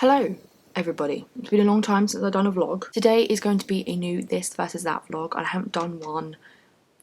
Hello everybody, it's been a long time since I've done a vlog. Today is going to be a new this versus that vlog. I haven't done one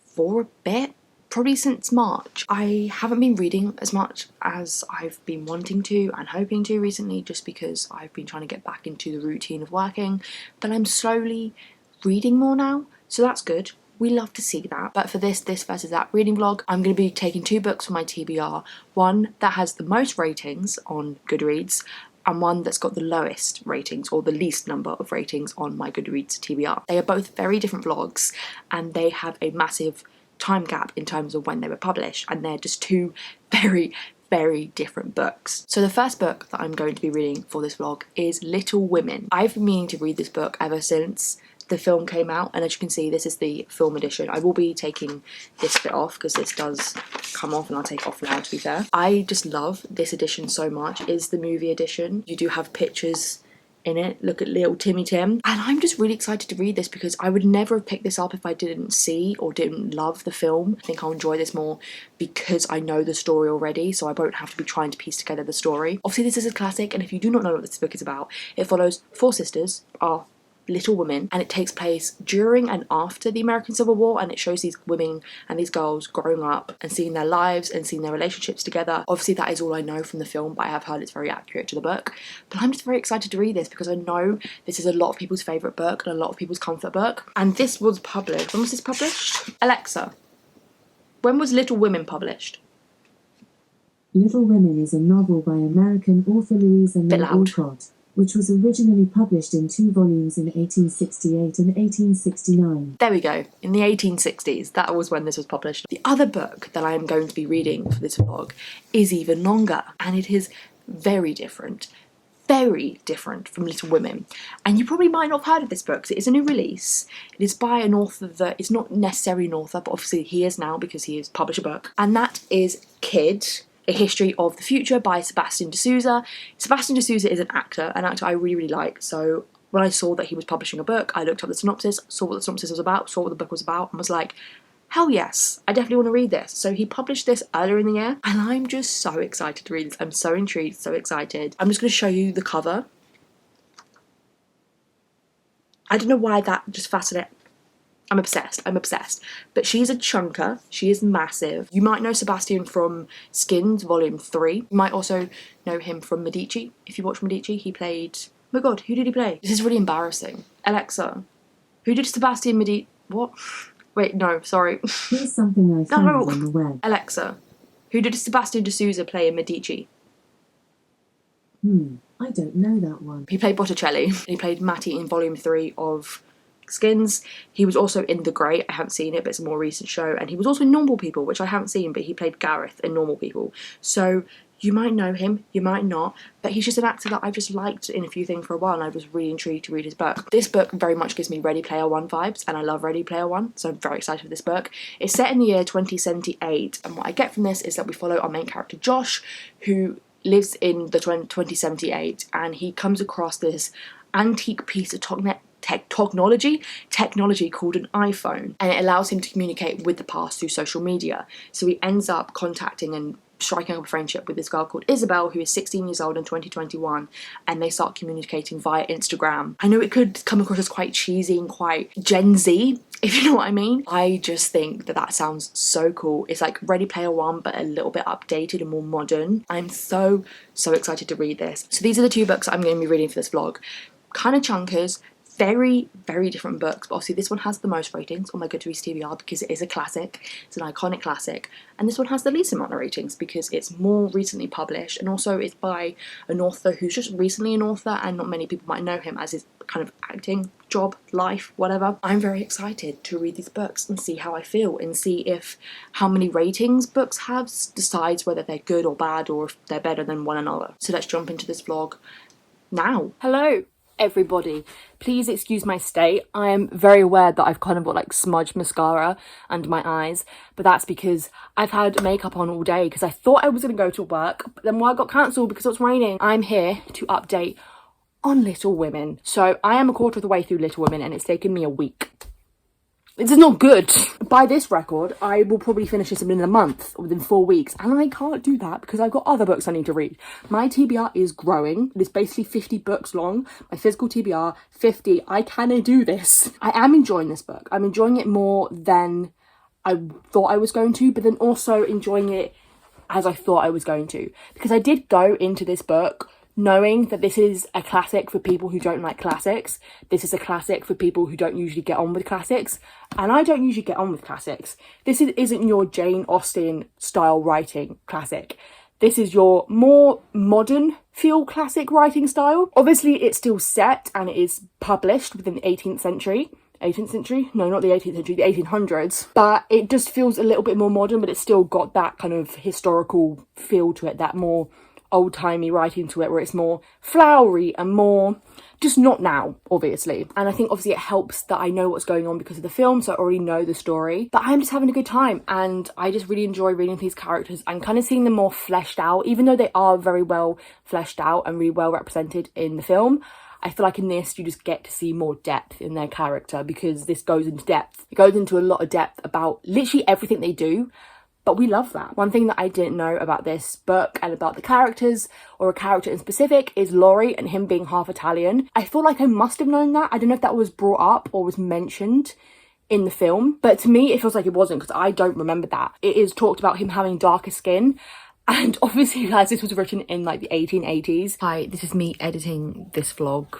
for a bit, probably since March. I haven't been reading as much as I've been wanting to and hoping to recently, just because I've been trying to get back into the routine of working, but I'm slowly reading more now, so that's good. We love to see that. But for this versus that reading vlog, I'm going to be taking two books from my TBR. One that has the most ratings on Goodreads, and one that's got the lowest ratings or the least number of ratings on my Goodreads TBR. They are both very different vlogs and they have a massive time gap in terms of when they were published, and they're just two very different books. So the first book that I'm going to be reading for this vlog is Little Women. I've been meaning to read this book ever since the film came out, and as you can see, this is the film edition. I will be taking this bit off because this does come off, and I'll take it off now, to be fair. I just love this edition so much. It is the movie edition. You do have pictures in it. Look at little Timmy Tim. And I'm just really excited to read this because I would never have picked this up if I didn't see or didn't love the film. I think I'll enjoy this more because I know the story already, so I won't have to be trying to piece together the story. Obviously, this is a classic, and if you do not know what this book is about, it follows four sisters, Little Women, and it takes place during and after the American Civil War, and it shows these women and these girls growing up and seeing their lives and seeing their relationships together. Obviously that is all I know from the film, but I have heard it's very accurate to the book. But I'm just very excited to read this because I know this is a lot of people's favourite book and a lot of people's comfort book. And this was published, when was this published? Alexa, when was Little Women published? Little Women is a novel by American author Louisa May Alcott, which was originally published in 2 volumes in 1868 and 1869. There we go, in the 1860s, that was when this was published. The other book that I am going to be reading for this vlog is even longer, and it is very different from Little Women. And you probably might not have heard of this book because it is a new release. It is by an author that is not necessarily an author, but obviously he is now because he has published a book, and that is Kid: A History of the Future by Sebastian de Souza. Sebastian de Souza is an actor I really like, so when I saw that he was publishing a book, I looked up the synopsis, saw what the synopsis was about, saw what the book was about, and was like, hell yes, I definitely want to read this. So he published this earlier in the year, and I'm just so excited to read this. I'm so intrigued, so excited. I'm just going to show you the cover. I don't know why that just fascinates. I'm obsessed. But she's a chunker, she is massive. You might know Sebastian from Skins Volume 3. You might also know him from Medici. If you watch Medici, he played, oh my god, who did he play? This is really embarrassing. Alexa, who did Sebastian Medici, what? Wait, no, sorry. Here's something I found on the web. Alexa, who did Sebastian de Souza play in Medici? I don't know that one. He played Botticelli. He played Matty in Volume 3 of Skins. He was also in The Great, I haven't seen it, but it's a more recent show, and he was also in Normal People, which I haven't seen, but he played Gareth in Normal People. So you might know him, you might not, but he's just an actor that I've just liked in a few things for a while, and I was really intrigued to read his book. This book very much gives me Ready Player One vibes, and I love Ready Player One, so I'm very excited for this book. It's set in the year 2078, and what I get from this is that we follow our main character Josh, who lives in the 2078, and he comes across this antique piece of technology called an iPhone, and it allows him to communicate with the past through social media. So he ends up contacting and striking up a friendship with this girl called Isabel, who is 16 years old in 2021, and they start communicating via Instagram. I know it could come across as quite cheesy and quite Gen Z, if you know what I mean. I just think that sounds so cool. It's like Ready Player One, but a little bit updated and more modern. I'm so excited to read this. So these are the two books I'm going to be reading for this vlog. Kind of chunkers, very different books, but obviously this one has the most ratings on my Goodreads TBR because it is a classic, it's an iconic classic, and this one has the least amount of ratings because it's more recently published, and also it's by an author who's just recently an author, and not many people might know him as his kind of acting job, life, whatever. I'm very excited to read these books and see how I feel, and see if how many ratings books have decides whether they're good or bad, or if they're better than one another. So let's jump into this vlog now. Hello everybody, please excuse my state. I am very aware that I've kind of got like smudged mascara under my eyes, but that's because I've had makeup on all day because I thought I was going to go to work, but then work got cancelled because it was raining. I'm here to update on Little Women. So I am a quarter of the way through Little Women, and it's taken me a week. This is not good. By this record, I will probably finish this within a month or within 4 weeks. And I can't do that because I've got other books I need to read. My TBR is growing. It is basically 50 books long. My physical TBR, 50. I cannot do this. I am enjoying this book. I'm enjoying it more than I thought I was going to, but then also enjoying it as I thought I was going to. Because I did go into this book knowing that this is a classic for people who don't like classics. This is a classic for people who don't usually get on with classics. And I don't usually get on with classics. This isn't your Jane Austen style writing classic. This is your more modern feel classic writing style. Obviously, it's still set and it is published within the 18th century. 18th century? No, not the 18th century, the 1800s. But it just feels a little bit more modern, but it's still got that kind of historical feel to it, that more old-timey writing to it, where it's more flowery and more just not now, obviously. And I think obviously it helps that I know what's going on because of the film, so I already know the story. But I'm just having a good time, and I just really enjoy reading these characters and kind of seeing them more fleshed out, even though they are very well fleshed out and really well represented in the film. I feel like in this, you just get to see more depth in their character because this goes into depth. It goes into a lot of depth about literally everything they do. But we love that. One thing that I didn't know about this book and about the characters, or a character in specific, is Laurie and him being half Italian. I feel like I must have known that. I don't know if that was brought up or was mentioned in the film, but to me it feels like it wasn't because I don't remember that. It is talked about him having darker skin, and obviously guys, this was written in like the 1880s. Hi, this is me editing this vlog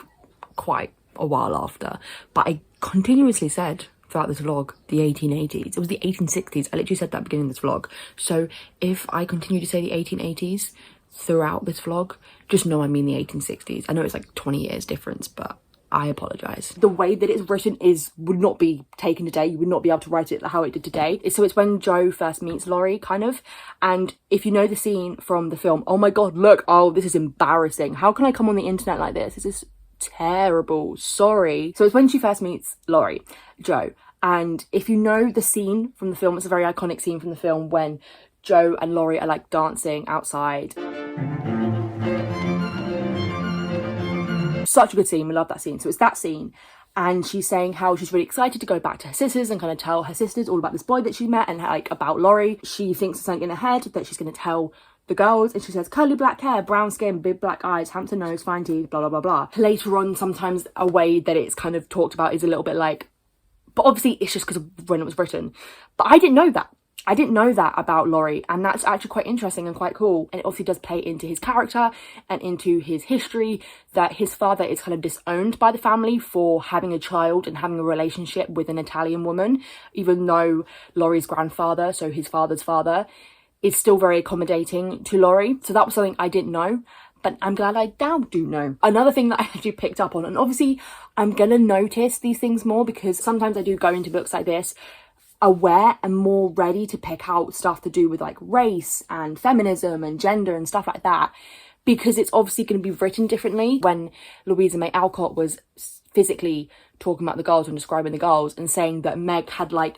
quite a while after, but I continuously said throughout this vlog the 1880s. It was the 1860s. I literally said that at the beginning of this vlog. So if I continue to say the 1880s throughout this vlog, just know I mean the 1860s. I know it's like 20 years difference, but I apologise. The way that it's written would not be taken today. You would not be able to write it how it did today. So it's when Joe first meets Laurie, kind of. And if you know the scene from the film, oh my god, look, oh, this is embarrassing. How can I come on the internet like this? This is terrible, sorry. So it's when she first meets Laurie, Joe, and if you know the scene from the film, it's a very iconic scene from the film when Joe and Laurie are like dancing outside. Such a good scene, we love that scene. So it's that scene, and she's saying how she's really excited to go back to her sisters and kind of tell her sisters all about this boy that she met and like about Laurie. She thinks it's something in her head that she's going to tell the girls, and she says curly black hair, brown skin, big black eyes, handsome nose, fine teeth, blah blah blah blah. Later on, sometimes a way that it's kind of talked about is a little bit like, but obviously it's just because of when it was written. But I didn't know that. I didn't know that about Laurie, and that's actually quite interesting and quite cool. And it obviously does play into his character and into his history, that his father is kind of disowned by the family for having a child and having a relationship with an Italian woman, even though Laurie's grandfather, so his father's father, is still very accommodating to Laurie. So that was something I didn't know, but I'm glad I now do know. Another thing that I actually picked up on, and obviously I'm gonna notice these things more because sometimes I do go into books like this aware and more ready to pick out stuff to do with like race and feminism and gender and stuff like that, because it's obviously going to be written differently. When Louisa May Alcott was physically talking about the girls and describing the girls and saying that Meg had like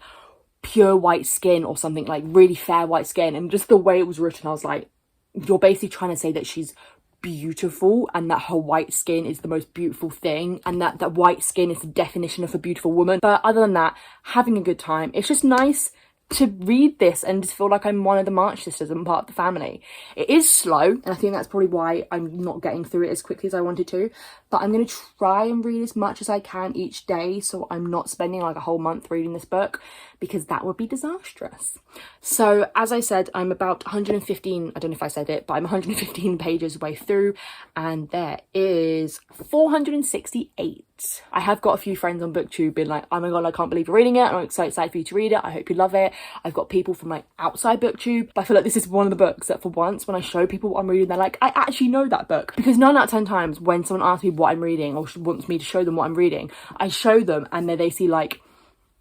pure white skin or something, like really fair white skin, and just the way it was written, I was like, you're basically trying to say that she's beautiful and that her white skin is the most beautiful thing, and that white skin is the definition of a beautiful woman. But other than that, having a good time. It's just nice to read this and just feel like I'm one of the March sisters and part of the family. It is slow, and I think that's probably why I'm not getting through it as quickly as I wanted to, but I'm going to try and read as much as I can each day, so I'm not spending like a whole month reading this book, because that would be disastrous. So as I said, I'm about 115, I don't know if I said it, but I'm 115 pages way through, and there is 468. I have got a few friends on BookTube being like, oh my god, I can't believe you're reading it, I'm so excited for you to read it, I hope you love it. I've got people from like outside BookTube, but I feel like this is one of the books that for once when I show people what I'm reading, they're like, I actually know that book. Because 9 out of 10 times when someone asks me what I'm reading or wants me to show them what I'm reading, I show them and then they see like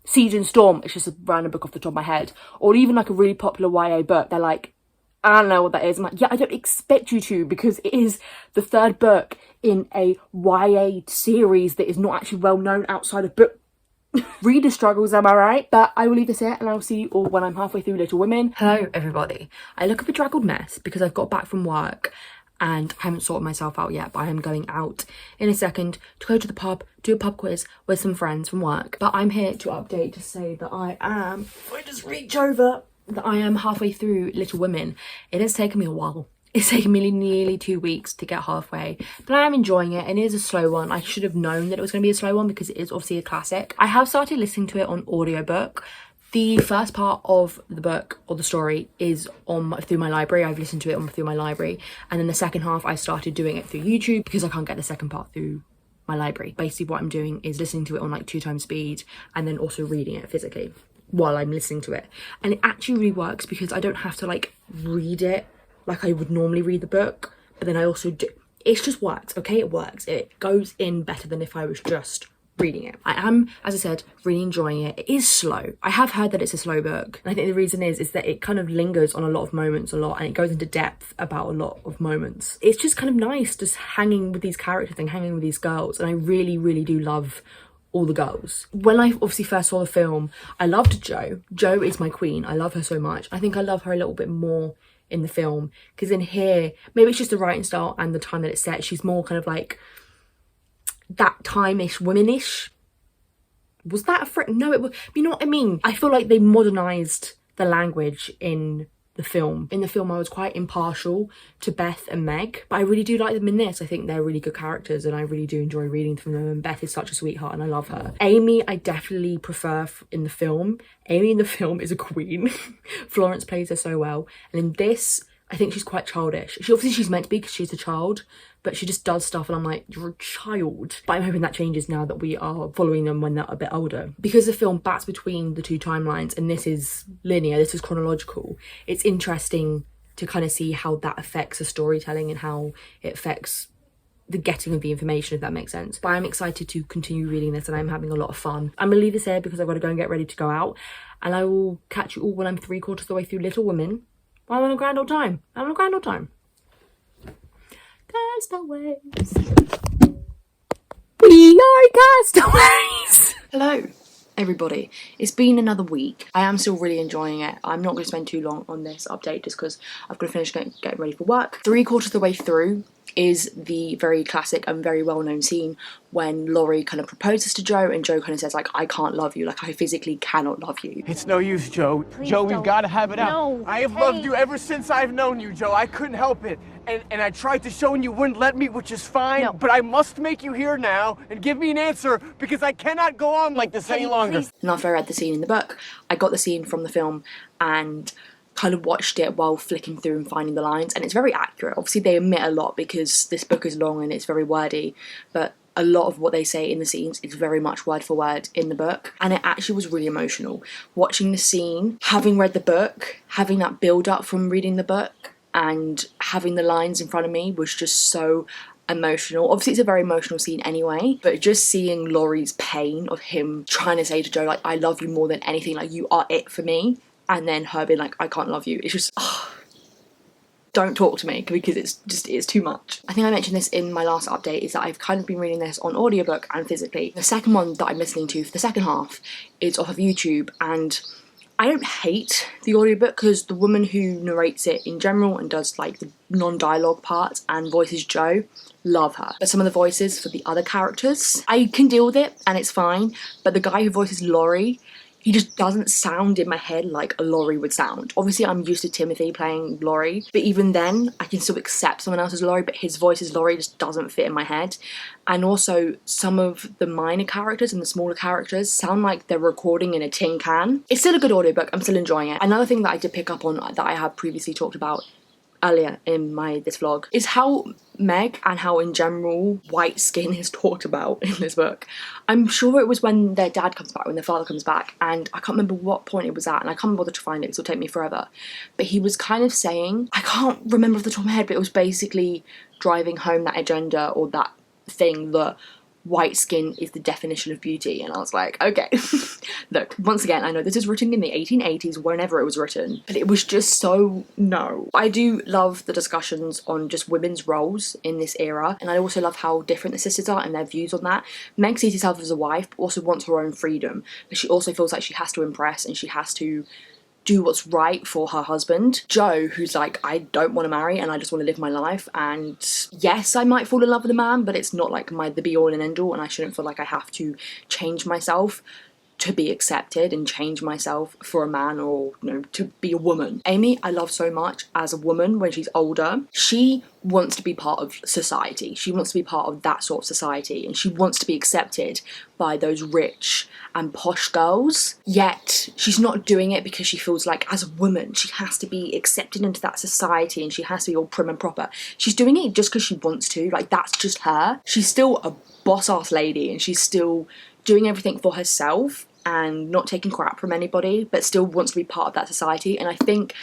Siege and Storm, it's just a random book off the top of my head, or even like a really popular YA book, they're like, I don't know what that is. I'm like, yeah, I don't expect you to, because it is the third book in a YA series that is not actually well known outside of book reader struggles, am I right? But I will leave this here and I'll see you all when I'm halfway through Little Women. Hello everybody. I look a bedraggled mess because I've got back from work and I haven't sorted myself out yet, but I am going out in a second to go to the pub, do a pub quiz with some friends from work. But I'm here to update to say that if I just reach over, that I am halfway through Little Women. It has taken me a while. It's taken me nearly 2 weeks to get halfway, but I am enjoying it, and it is a slow one. I should have known that it was going to be a slow one because it is obviously a classic. I have started listening to it on audiobook. The first part of the book or the story is through my library. I've listened to it through my library, and then the second half I started doing it through YouTube because I can't get the second part through my library. Basically what I'm doing is listening to it on like 2 times speed and then also reading it physically while I'm listening to it. And it actually really works because I don't have to like read it like I would normally read the book, but then I also do. It just works, okay? It works. It goes in better than if I was just reading it. I am, as I said, really enjoying it. It is slow. I have heard that it's a slow book, and I think the reason is that it kind of lingers on a lot of moments a lot, and it goes into depth about a lot of moments. It's just kind of nice just hanging with these characters and hanging with these girls, and I really, really do love all the girls. When I obviously first saw the film, I loved Jo. Jo is my queen. I love her so much. I think I love her a little bit more in the film, because in here, maybe it's just the writing style and the time that it's set, she's more kind of like that time-ish, womanish. Was that a frick? No, it was, you know what I mean? I feel like they modernised the language in the film. In the film, I was quite impartial to Beth and Meg, but I really do like them in this. I think they're really good characters, and I really do enjoy reading from them, and Beth is such a sweetheart, and I love her. Amy, I definitely prefer in the film. Amy in the film is a queen. Florence plays her so well, and in this, I think she's quite childish. She's meant to be because she's a child, but she just does stuff and I'm like, you're a child. But I'm hoping that changes now that we are following them when they're a bit older. Because the film bats between the 2 timelines, and this is linear, this is chronological, it's interesting to kind of see how that affects the storytelling and how it affects the getting of the information, if that makes sense. But I'm excited to continue reading this, and I'm having a lot of fun. I'm gonna leave this here because I've got to go and get ready to go out, and I will catch you all when I'm 3/4 of the way through Little Women. I'm having a grand old time. I'm having a grand old time. Castaways. We are castaways. Hello, everybody. It's been another week. I am still really enjoying it. I'm not going to spend too long on this update just because I've got to finish getting ready for work. 3/4 of the way through is the very classic and very well-known scene when Laurie kind of proposes to Jo, and Jo kind of says like, I can't love you, like I physically cannot love you. It's no use, Jo. Please Jo, we've don't. got to have it out. No, I have loved you ever since I've known you, Jo. I couldn't help it. And I tried to show and you wouldn't let me, which is fine, No. but I must make you here now and give me an answer because I cannot go on like this any longer. Please. And after I read the scene in the book, I got the scene from the film and kind of watched it while flicking through and finding the lines, and it's very accurate. Obviously they omit a lot because this book is long and it's very wordy, but a lot of what they say in the scenes is very much word for word in the book, and it actually was really emotional. Watching the scene, having read the book, having that build up from reading the book, and having the lines in front of me was just so emotional. Obviously it's a very emotional scene anyway, but just seeing Laurie's pain of him trying to say to Jo like, I love you more than anything, like you are it for me, and then her being like, I can't love you, it's just, don't talk to me because it's too much. I think I mentioned this in my last update, is that I've kind of been reading this on audiobook and physically. The second one that I'm listening to for the second half is off of YouTube, and I don't hate the audiobook because the woman who narrates it in general and does like the non-dialogue parts and voices Jo, love her. But some of the voices for the other characters, I can deal with it and it's fine, but the guy who voices Laurie, he just doesn't sound in my head like a Laurie would sound. Obviously I'm used to Timothy playing Laurie, but even then I can still accept someone else's Laurie, but his voice as Laurie just doesn't fit in my head. And also some of the minor characters and the smaller characters sound like they're recording in a tin can. It's still a good audiobook, I'm still enjoying it. Another thing that I did pick up on that I have previously talked about earlier in this vlog is how Meg and how in general white skin is talked about in this book. I'm sure it was when their dad comes back, when their father comes back, and I can't remember what point it was at, and I can't bother to find it because it'll take me forever, but he was kind of saying, I can't remember off the top of my head, but it was basically driving home that agenda or that thing that white skin is the definition of beauty. And I was like, okay. Look, once again, I know this is written in the 1880s, whenever it was written, but it was just so no. I do love the discussions on just women's roles in this era, and I also love how different the sisters are and their views on that. Meg sees herself as a wife, but also wants her own freedom, but she also feels like she has to impress and she has to do what's right for her husband. Joe, who's like, I don't want to marry and I just want to live my life, and yes, I might fall in love with a man, but it's not like the be all and end all, and I shouldn't feel like I have to change myself to be accepted and change myself for a man, or to be a woman. Amy, I love so much as a woman when she's older. She wants to be part of society. She wants to be part of that sort of society, and she wants to be accepted by those rich and posh girls. Yet she's not doing it because she feels like as a woman she has to be accepted into that society and she has to be all prim and proper. She's doing it just because she wants to. Like, that's just her. She's still a boss ass lady and she's still doing everything for herself and not taking crap from anybody, but still wants to be part of that society. And I think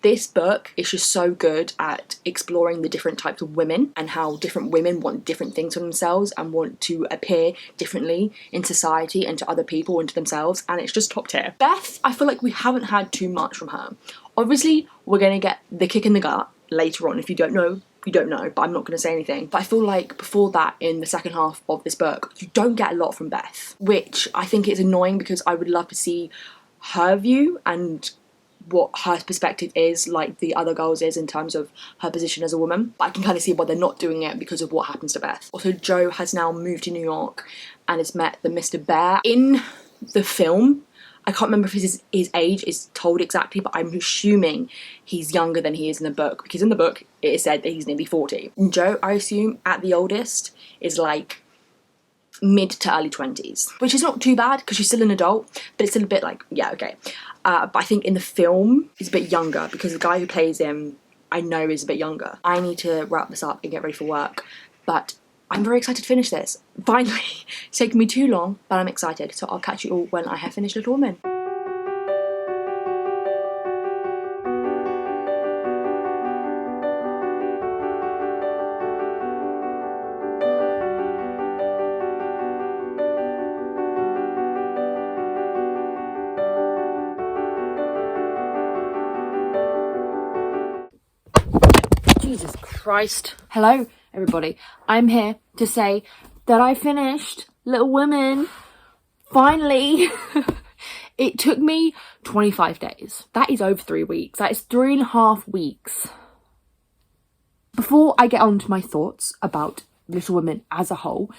this book is just so good at exploring the different types of women and how different women want different things for themselves and want to appear differently in society and to other people and to themselves, and it's just top tier. Beth, I feel like we haven't had too much from her. Obviously, we're going to get the kick in the gut later on. If you don't know, you don't know, but I'm not going to say anything. But I feel like before that, in the second half of this book, you don't get a lot from Beth, which I think is annoying because I would love to see her view and what her perspective is, like the other girls is, in terms of her position as a woman. But I can kind of see why they're not doing it because of what happens to Beth. Also, Joe has now moved to New York and has met the Mr. Bear. In the film, I can't remember if his age is told exactly, but I'm assuming he's younger than he is in the book, because in the book it is said that he's nearly 40. And Joe, I assume, at the oldest, is like mid to early 20s, which is not too bad because she's still an adult, but it's still a bit like, yeah, okay. But I think in the film he's a bit younger because the guy who plays him, I know, is a bit younger. I need to wrap this up and get ready for work, but I'm very excited to finish this. Finally, it's taken me too long, but I'm excited. So I'll catch you all when I have finished Little Women. Jesus Christ. Hello, everybody. I'm here to say that I finished Little Women. Finally. It took me 25 days. That is over 3 weeks. That is 3.5 weeks. Before I get on to my thoughts about Little Women as a whole,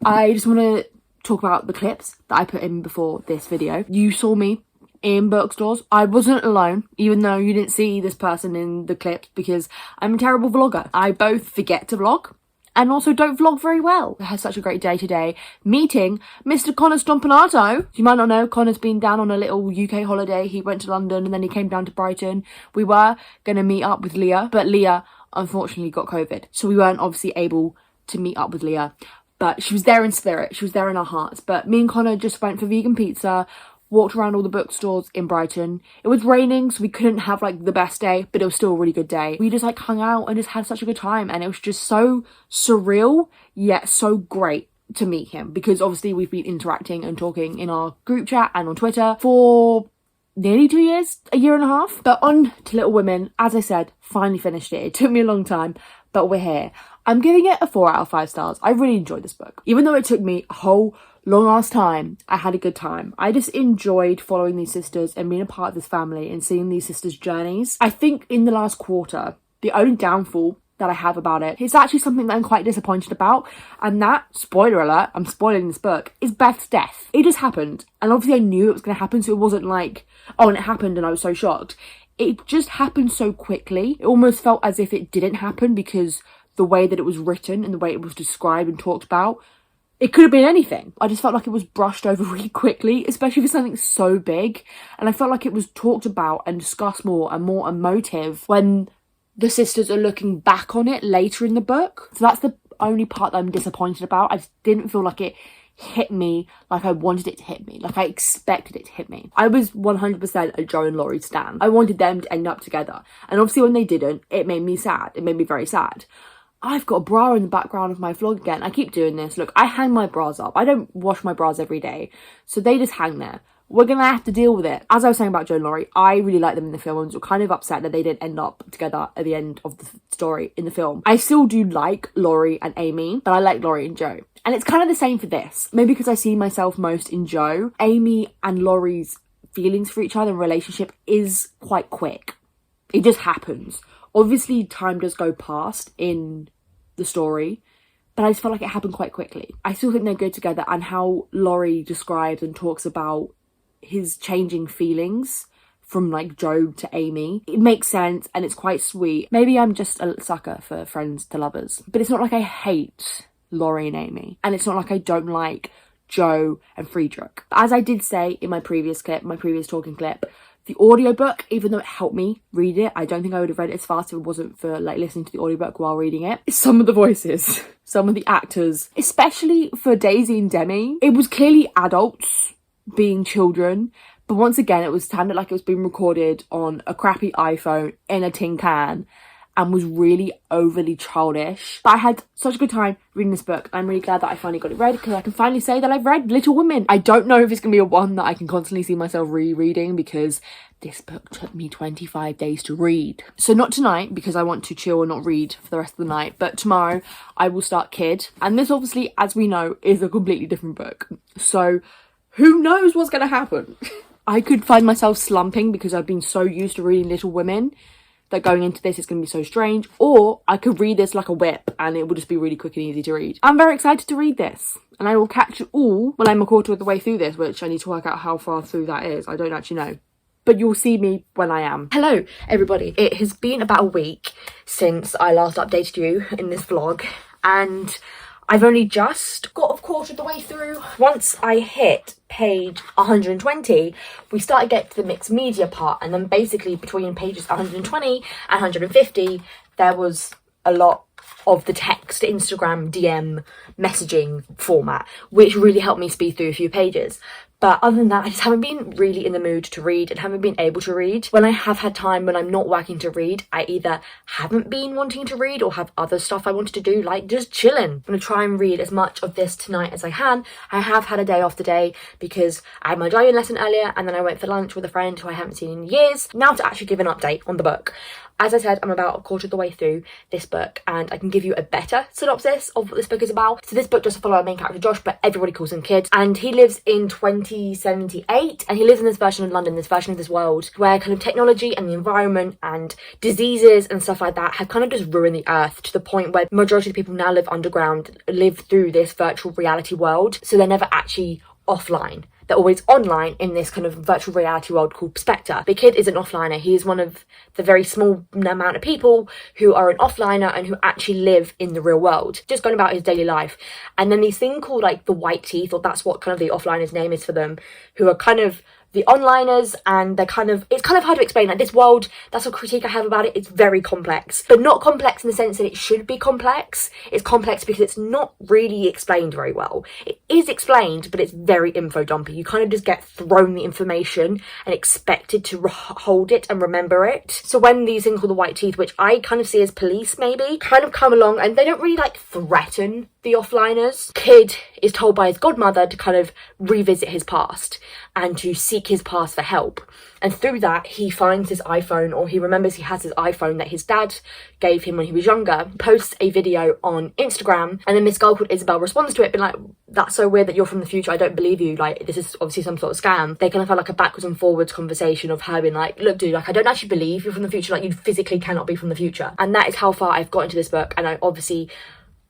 I just want to talk about the clips that I put in before this video. You saw me in bookstores. I wasn't alone, even though you didn't see this person in the clips because I'm a terrible vlogger. I both forget to vlog and also don't vlog very well. I had such a great day today meeting Mr. Connor Stompanato. You might not know, Connor's been down on a little UK holiday. He went to London and then he came down to Brighton. We were going to meet up with Leah, but Leah unfortunately got COVID. So we weren't obviously able to meet up with Leah, but she was there in spirit. She was there in our hearts. But me and Connor just went for vegan pizza, walked around all the bookstores in Brighton. It was raining, so we couldn't have like the best day, but it was still a really good day. We just like hung out and just had such a good time, and it was just so surreal yet so great to meet him, because obviously we've been interacting and talking in our group chat and on Twitter for nearly 2 years, a year and a half. But on to Little Women, as I said, finally finished it. It took me a long time, but we're here. I'm giving it a 4 out of 5 stars. I really enjoyed this book. Even though it took me a whole long ass time, I had a good time. I just enjoyed following these sisters and being a part of this family and seeing these sisters' journeys. I think in the last quarter, the only downfall that I have about it is actually something that I'm quite disappointed about, and that, spoiler alert, I'm spoiling this book, is Beth's death. It just happened, and obviously I knew it was going to happen, so it wasn't like, oh, and it happened and I was so shocked. It just happened so quickly. It almost felt as if it didn't happen because the way that it was written and the way it was described and talked about, it could have been anything. I just felt like it was brushed over really quickly, especially for something so big. And I felt like it was talked about and discussed more and more emotive when the sisters are looking back on it later in the book. So that's the only part that I'm disappointed about. I just didn't feel like it hit me like I wanted it to hit me, like I expected it to hit me. I was 100% a Joe and Laurie stan. I wanted them to end up together. And obviously when they didn't, it made me sad. It made me very sad. I've got a bra in the background of my vlog again. I keep doing this. Look, I hang my bras up. I don't wash my bras every day, so they just hang there. We're going to have to deal with it. As I was saying about Joe and Laurie, I really like them in the film. I was kind of upset that they didn't end up together at the end of the story in the film. I still do like Laurie and Amy, but I like Laurie and Joe. And it's kind of the same for this. Maybe because I see myself most in Joe. Amy and Laurie's feelings for each other in a relationship is quite quick. It just happens. Obviously, time does go past in the story, but I just felt like it happened quite quickly. I still think they're good together, and how Laurie describes and talks about his changing feelings from like Joe to Amy, it makes sense and it's quite sweet. Maybe I'm just a sucker for friends to lovers, but it's not like I hate Laurie and Amy, and it's not like I don't like Joe and Friedrich. As I did say in my previous talking clip, the audiobook, even though it helped me read it, I don't think I would have read it as fast if it wasn't for like listening to the audiobook while reading it. Some of the voices, some of the actors, especially for Daisy and Demi, it was clearly adults being children, but once again it was sounded like it was being recorded on a crappy iPhone in a tin can and was really overly childish. But I had such a good time reading this book. I'm really glad that I finally got it read, because I can finally say that I've read Little Women. I don't know if it's going to be a one that I can constantly see myself rereading, because this book took me 25 days to read. So not tonight, because I want to chill and not read for the rest of the night, but tomorrow I will start Kid. And this obviously, as we know, is a completely different book. So who knows what's going to happen? I could find myself slumping because I've been so used to reading Little Women that going into this is going to be so strange, or I could read this like a whip and it will just be really quick and easy to read. I'm very excited to read this, and I will catch you all when I'm a quarter of the way through this, which I need to work out how far through that is. I don't actually know, but you'll see me when I am. Hello everybody, it has been about a week since I last updated you in this vlog, and I've only just got a quarter of the way through. Once I hit page 120, we started getting to the mixed media part, and then basically between pages 120 and 150, there was a lot of the text Instagram DM messaging format, which really helped me speed through a few pages. But other than that, I just haven't been really in the mood to read and haven't been able to read. When I have had time, when I'm not working to read, I either haven't been wanting to read or have other stuff I wanted to do, like just chilling. I'm going to try and read as much of this tonight as I can. I have had a day off today because I had my driving lesson earlier, and then I went for lunch with a friend who I haven't seen in years. Now to actually give an update on the book. As I said, I'm about a quarter of the way through this book, and I can give you a better synopsis of what this book is about. So this book does follow our main character Josh, but everybody calls him Kid, and he lives in 2078, and he lives in this version of London, this version of this world, where kind of technology and the environment and diseases and stuff like that have kind of just ruined the earth, to the point where the majority of people now live underground, live through this virtual reality world, so they're never actually offline. They're always online in this kind of virtual reality world called Spectre. The Kid is an offliner. He is one of the very small amount of people who are an offliner and who actually live in the real world, just going about his daily life. And then these thing called like the White Teeth, or that's what kind of the offliner's name is for them, who are kind of the onliners, and they're kind of, it's kind of hard to explain. Like this world, that's a critique I have about it, it's very complex, but not complex in the sense that it should be complex. It's complex because it's not really explained very well. It is explained, but it's very info dumpy. You kind of just get thrown the information and expected to hold it and remember it. So when these things called the White Teeth, which I kind of see as police maybe, kind of come along, and they don't really like threaten the offliners. Kid is told by his godmother to kind of revisit his past and to seek his past for help. And through that, he finds his iPhone, or he remembers he has his iPhone that his dad gave him when he was younger, posts a video on Instagram, and then this girl called Isabel responds to it, being like, that's so weird that you're from the future, I don't believe you, like, this is obviously some sort of scam. They kind of had like a backwards and forwards conversation of her being like, look dude, like, I don't actually believe you're from the future, like, you physically cannot be from the future. And that is how far I've got into this book, and I'm obviously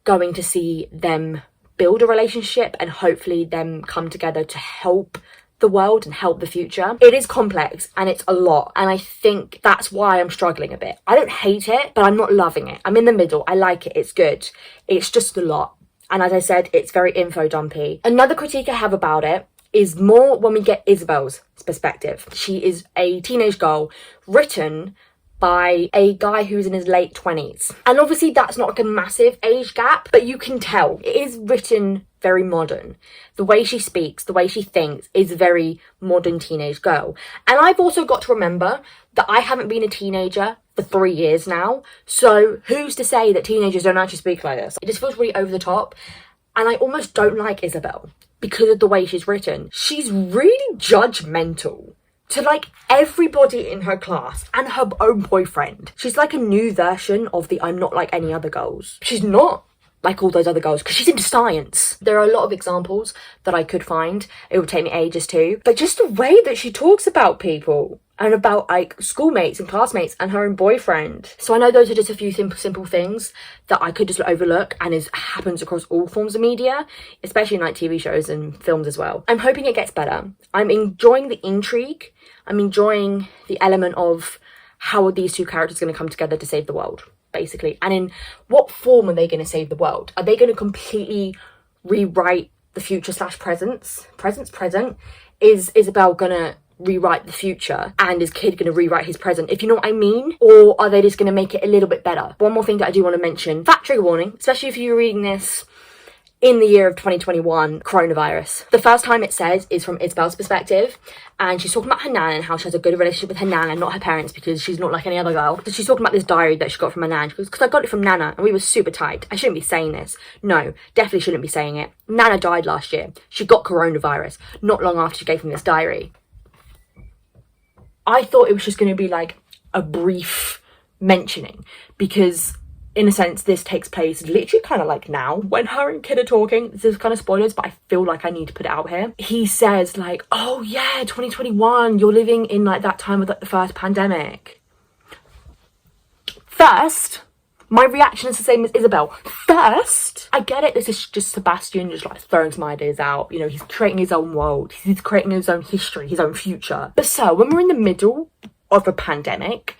going to see them build a relationship and hopefully them come together to help the world and help the future. It is complex and it's a lot, and I think that's why I'm struggling a bit. I don't hate it, but I'm not loving it. I'm in the middle. I like it, it's good. It's just a lot, and as I said, it's very info dumpy. Another critique I have about it is more when we get Isabel's perspective. She is a teenage girl written by a guy who's in his late 20s, and obviously that's not like a massive age gap, but you can tell it is written very modern. The way she speaks, the way she thinks is very modern teenage girl. And I've also got to remember that I haven't been a teenager for 3 years now, so who's to say that teenagers don't actually speak like this? It just feels really over the top, and I almost don't like Isabel because of the way she's written. She's really judgmental to like everybody in her class and her own boyfriend. She's like a new version of the I'm not like any other girls. She's not. like all those other girls, because she's into science. There are a lot of examples that I could find. It would take me ages to. But just the way that she talks about people and about like schoolmates and classmates and her own boyfriend. So I know those are just a few simple things that I could just overlook, and happens across all forms of media, especially in like TV shows and films as well. I'm hoping it gets better. I'm enjoying the intrigue. I'm enjoying the element of how are these two characters going to come together to save the world, basically. And in what form are they going to save the world? Are they going to completely rewrite the future / present? Is Isabel going to rewrite the future, and is Kid going to rewrite his present, if you know what I mean? Or are they just going to make it a little bit better? One more thing that I do want to mention, fact trigger warning, especially if you're reading this in the year of 2021, coronavirus. The first time it says is from Isabel's perspective, and she's talking about her nan and how she has a good relationship with her nan and not her parents, because she's not like any other girl. So she's talking about this diary that she got from her nan. She goes, because I got it from Nana and we were super tight. I shouldn't be saying this. No, definitely shouldn't be saying it. Nana died last year. She got coronavirus not long after she gave him this diary. I thought it was just going to be like a brief mentioning, because in a sense this takes place literally kind of like now when her and Kid are talking. This is kind of spoilers, but I feel like I need to put it out here. He says like, oh yeah, 2021, you're living in like that time of like the first pandemic. First, my reaction is the same as Isabel. First, I get it, this is just Sebastian just like throwing some ideas out. You know, he's creating his own world. He's creating his own history, his own future. But so, when we're in the middle of a pandemic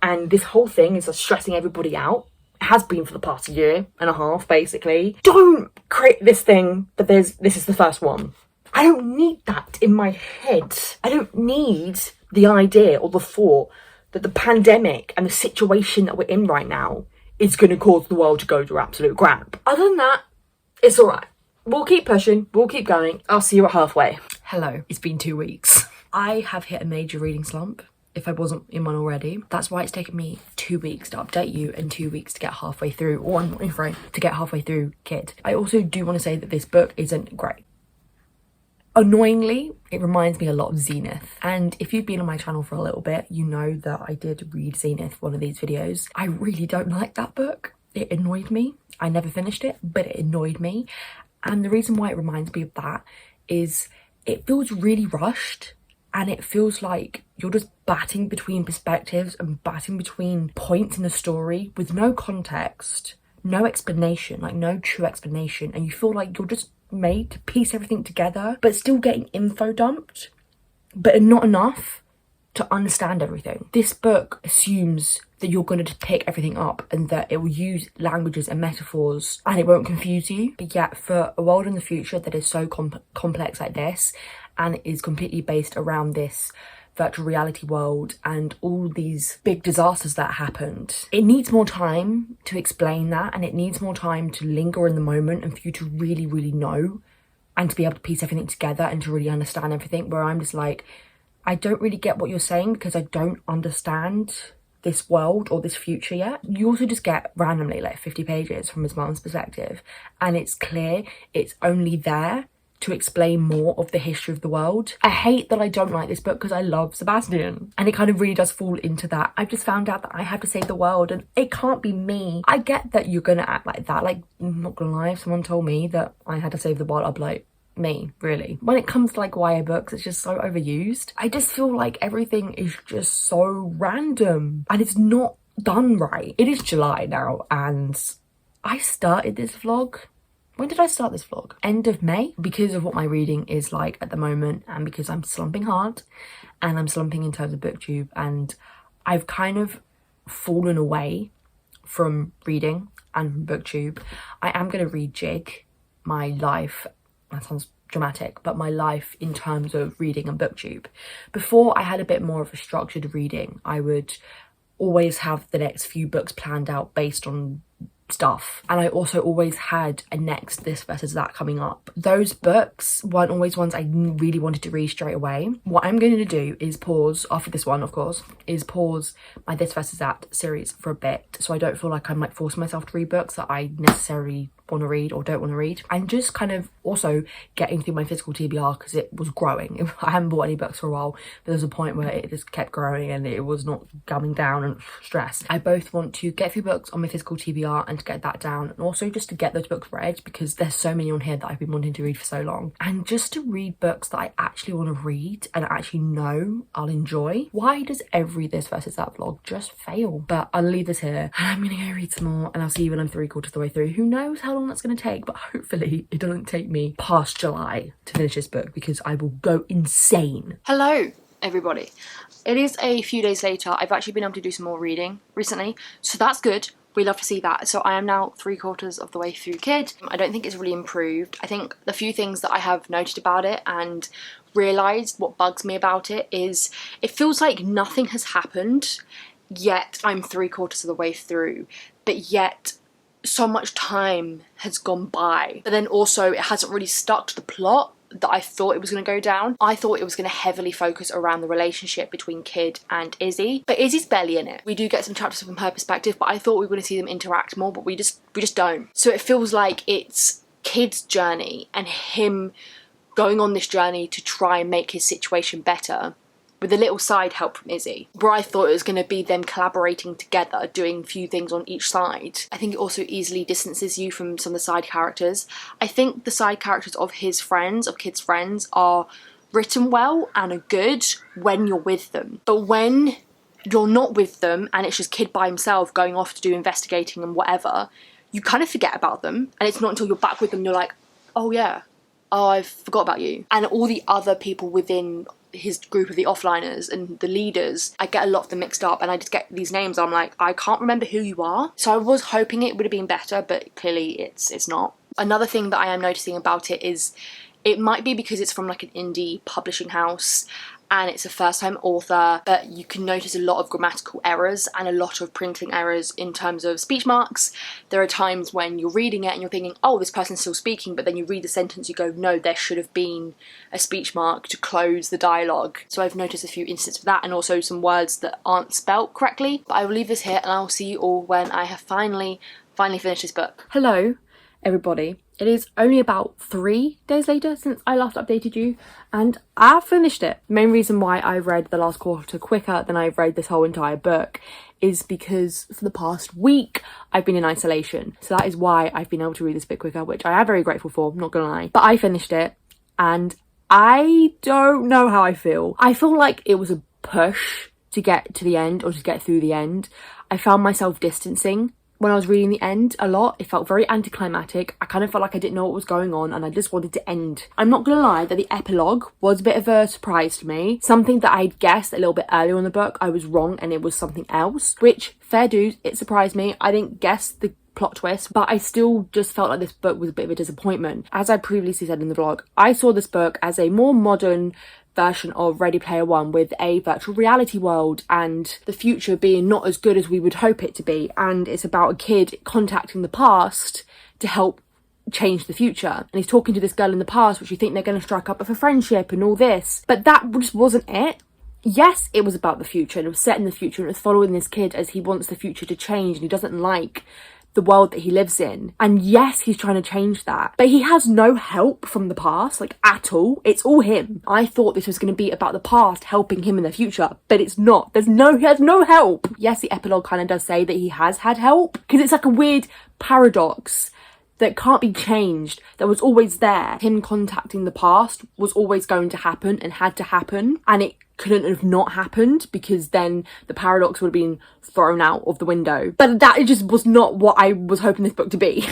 and this whole thing is stressing everybody out, it has been for the past year and a half, basically. Don't create this thing that this is the first one. I don't need that in my head. I don't need the idea or the thought that the pandemic and the situation that we're in right now is going to cause the world to go to absolute crap. Other than that, it's all right. We'll keep pushing. We'll keep going. I'll see you at halfway. Hello. It's been 2 weeks. I have hit a major reading slump, if I wasn't in one already. That's why it's taken me 2 weeks to update you and 2 weeks to get halfway through, or I'm not afraid to get halfway through Kid. I also do want to say that this book isn't great. Annoyingly, it reminds me a lot of Zenith. And if you've been on my channel for a little bit, you know that I did read Zenith, one of these videos. I really don't like that book. It annoyed me. I never finished it, but it annoyed me. And the reason why it reminds me of that is it feels really rushed. And it feels like you're just batting between perspectives and batting between points in the story with no context, no explanation, like no true explanation. And you feel like you're just made to piece everything together, but still getting info dumped, but not enough to understand everything. This book assumes that you're going to pick everything up and that it will use languages and metaphors and it won't confuse you. But yet for a world in the future that is so complex like this, and is completely based around this virtual reality world and all these big disasters that happened, it needs more time to explain that, and it needs more time to linger in the moment and for you to really, really know and to be able to piece everything together and to really understand everything, where I'm just like, I don't really get what you're saying because I don't understand this world or this future yet. You also just get randomly like 50 pages from his mum's perspective, and it's clear it's only there to explain more of the history of the world. I hate that I don't like this book because I love Sebastian, and it kind of really does fall into that. I've just found out that I have to save the world and it can't be me. I get that you're gonna act like that. Like, I'm not gonna lie, if someone told me that I had to save the world, I'd be like, me, really? When it comes to like YA books, it's just so overused. I just feel like everything is just so random and it's not done right. It is July now and I started this vlog. When did I start this vlog? End of May? Because of what my reading is like at the moment, and because I'm slumping hard and I'm slumping in terms of booktube, and I've kind of fallen away from reading and from booktube. I am going to rejig my life. That sounds dramatic, but my life in terms of reading and booktube. Before, I had a bit more of a structured reading. I would always have the next few books planned out based on stuff, and I also always had a next this versus that coming up. Those books weren't always ones I really wanted to read straight away. What I'm going to do is pause after this one, of course, is pause my this versus that series for a bit, so I don't feel like I'm like forcing myself to read books that I necessarily want to read or don't want to read, and just kind of also getting through my physical TBR because it was growing. I haven't bought any books for a while, but there was a point where it just kept growing and it was not coming down, and stress. I both want to get through books on my physical TBR and to get that down, and also just to get those books read because there's so many on here that I've been wanting to read for so long, and just to read books that I actually want to read and actually know I'll enjoy. Why does every This versus That vlog just fail? But I'll leave this here and I'm gonna go read some more, and I'll see you when I'm 3/4 of the way through. Who knows how long that's gonna take, but hopefully it doesn't take me past July to finish this book because I will go insane. Hello, everybody. It is a few days later. I've actually been able to do some more reading recently, so that's good. We love to see that. So I am now 3/4 of the way through Kid. I don't think it's really improved. I think the few things that I have noted about it and realised what bugs me about it is it feels like nothing has happened, yet I'm 3/4 of the way through, but yet so much time has gone by. But then also it hasn't really stuck to the plot that I thought it was going to go down. I thought it was going to heavily focus around the relationship between Kid and Izzy, but Izzy's barely in it. We do get some chapters from her perspective, but I thought we were going to see them interact more, but we just don't. So it feels like it's Kid's journey and him going on this journey to try and make his situation better, with a little side help from Izzy, where I thought it was going to be them collaborating together, doing a few things on each side. I think it also easily distances you from some of the side characters. I think the side characters of his friends, of Kid's friends, are written well and are good when you're with them. But when you're not with them and it's just Kid by himself going off to do investigating and whatever, you kind of forget about them. And it's not until you're back with them you're like, oh yeah, oh, I forgot about you. And all the other people within his group of the offliners and the leaders, I get a lot of them mixed up, and I just get these names, I'm like, I can't remember who you are. So I was hoping it would have been better, but clearly it's not. Another thing that I am noticing about it is it might be because it's from like an indie publishing house and it's a first-time author, but you can notice a lot of grammatical errors and a lot of printing errors in terms of speech marks. There are times when you're reading it and you're thinking, oh, this person's still speaking, but then you read the sentence, you go, no, there should have been a speech mark to close the dialogue. So I've noticed a few instances of that, and also some words that aren't spelt correctly. But I will leave this here and I'll see you all when I have finally finished this book. Hello, everybody. It is only about 3 days later since I last updated you, and I've finished it. The main reason why I've read the last quarter quicker than I've read this whole entire book is because for the past week I've been in isolation. So that is why I've been able to read this bit quicker, which I am very grateful for, not gonna lie. But I finished it and I don't know how I feel. I feel like it was a push to get to the end or to get through the end. I found myself distancing when I was reading the end a lot. It felt very anticlimactic. I kind of felt like I didn't know what was going on and I just wanted to end. I'm not gonna lie that the epilogue was a bit of a surprise to me. Something that I'd guessed a little bit earlier in the book, I was wrong and it was something else, which, fair dues, it surprised me. I didn't guess the plot twist, but I still just felt like this book was a bit of a disappointment. As I previously said in the vlog, I saw this book as a more modern version of Ready Player One with a virtual reality world and the future being not as good as we would hope it to be, and it's about a kid contacting the past to help change the future, and he's talking to this girl in the past which you think they're going to strike up a friendship and all this, but that just wasn't it. Yes, it was about the future and it was set in the future and it was following this kid as he wants the future to change and he doesn't like the world that he lives in, and yes, he's trying to change that, but he has no help from the past, like at all. It's all him. I thought this was going to be about the past helping him in the future, but it's not. He has no help. Yes, the epilogue kind of does say that he has had help, because it's like a weird paradox that can't be changed, that was always there. Him contacting the past was always going to happen and had to happen, and it couldn't have not happened because then the paradox would have been thrown out of the window. But that just was not what I was hoping this book to be.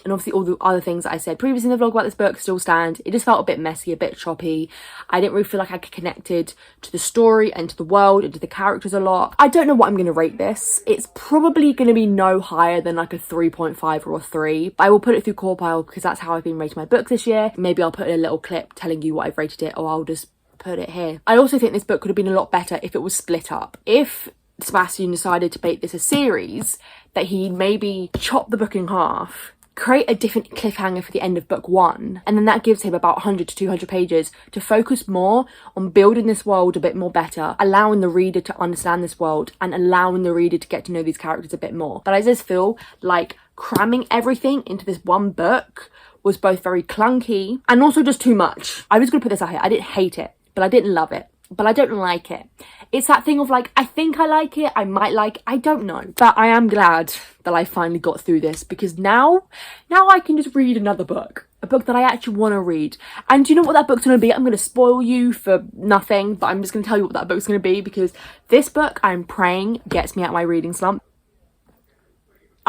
And obviously all the other things that I said previously in the vlog about this book still stand. It just felt a bit messy, a bit choppy. I didn't really feel like I connected to the story and to the world and to the characters a lot. I don't know what I'm going to rate this. It's probably going to be no higher than like a 3.5 or a 3. But I will put it through Corepile because that's how I've been rating my books this year. Maybe I'll put in a little clip telling you what I've rated it, or I'll just put it here. I also think this book could have been a lot better if it was split up. If Sebastian decided to make this a series, that he maybe chop the book in half, create a different cliffhanger for the end of book 1, and then that gives him about 100 to 200 pages to focus more on building this world a bit more better, allowing the reader to understand this world and allowing the reader to get to know these characters a bit more. But I just feel like cramming everything into this one book was both very clunky and also just too much. I was going to put this out here. I didn't hate it, but I didn't love it. But I don't like it. It's that thing of like, I think I like it, I might like it, I don't know. But I am glad that I finally got through this, because now I can just read another book. A book that I actually want to read. And do you know what that book's going to be? I'm going to spoil you for nothing, but I'm just going to tell you what that book's going to be, because this book, I'm praying, gets me out of my reading slump.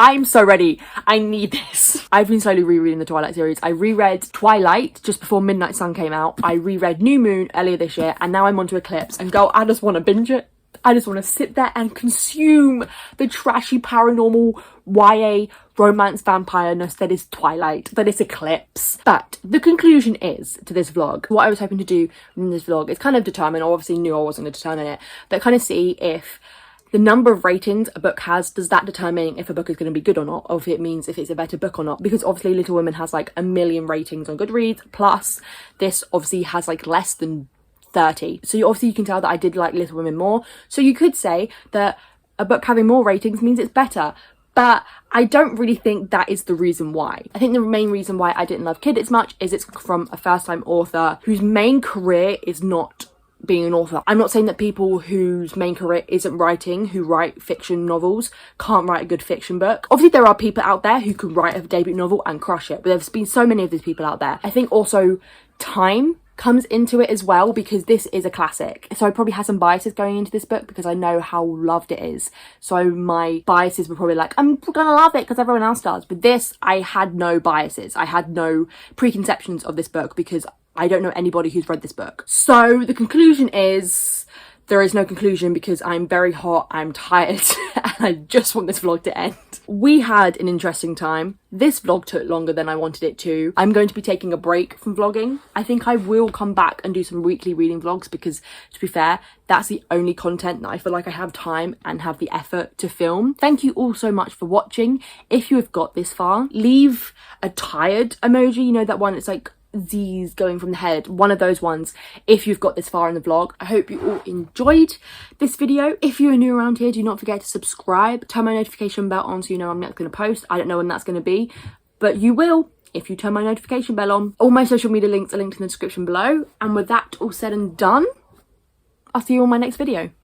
I'm so ready. I need this. I've been slowly rereading the Twilight series. I reread Twilight just before Midnight Sun came out. I reread New Moon earlier this year, and now I'm onto Eclipse. And girl, I just want to binge it. I just want to sit there and consume the trashy paranormal YA romance vampire-ness that is Twilight, that is Eclipse. But the conclusion is to this vlog, what I was hoping to do in this vlog is kind of determine, I obviously knew I wasn't going to determine it, but kind of see if the number of ratings a book has, does that determine if a book is going to be good or not, or if it means if it's a better book or not? Because obviously Little Women has like 1 million ratings on Goodreads, plus this obviously has like less than 30. So you can tell that I did like Little Women more. So you could say that a book having more ratings means it's better. But I don't really think that is the reason why. I think the main reason why I didn't love Kid as much is it's from a first-time author whose main career is not being an author. I'm not saying that people whose main career isn't writing, who write fiction novels, can't write a good fiction book. Obviously there are people out there who can write a debut novel and crush it, but there's been so many of these people out there. I think also time comes into it as well, because this is a classic. So I probably had some biases going into this book because I know how loved it is. So my biases were probably like, I'm gonna love it because everyone else does. But this, I had no biases. I had no preconceptions of this book because I don't know anybody who's read this book. So the conclusion is, there is no conclusion because I'm very hot, I'm tired, and I just want this vlog to end. We had an interesting time. This vlog took longer than I wanted it to. I'm going to be taking a break from vlogging. I think I will come back and do some weekly reading vlogs because, to be fair, that's the only content that I feel like I have time and have the effort to film. Thank you all so much for watching. If you have got this far, leave a tired emoji, you know that one, it's like Z's going from the head, one of those ones, if you've got this far in the vlog. I hope you all enjoyed this video. If you're new around here, do not forget to subscribe, turn my notification bell on so you know I'm next going to post. I don't know when that's going to be, but you will if you turn my notification bell on. All my social media links are linked in the description below, and with that all said and done, I'll see you on my next video.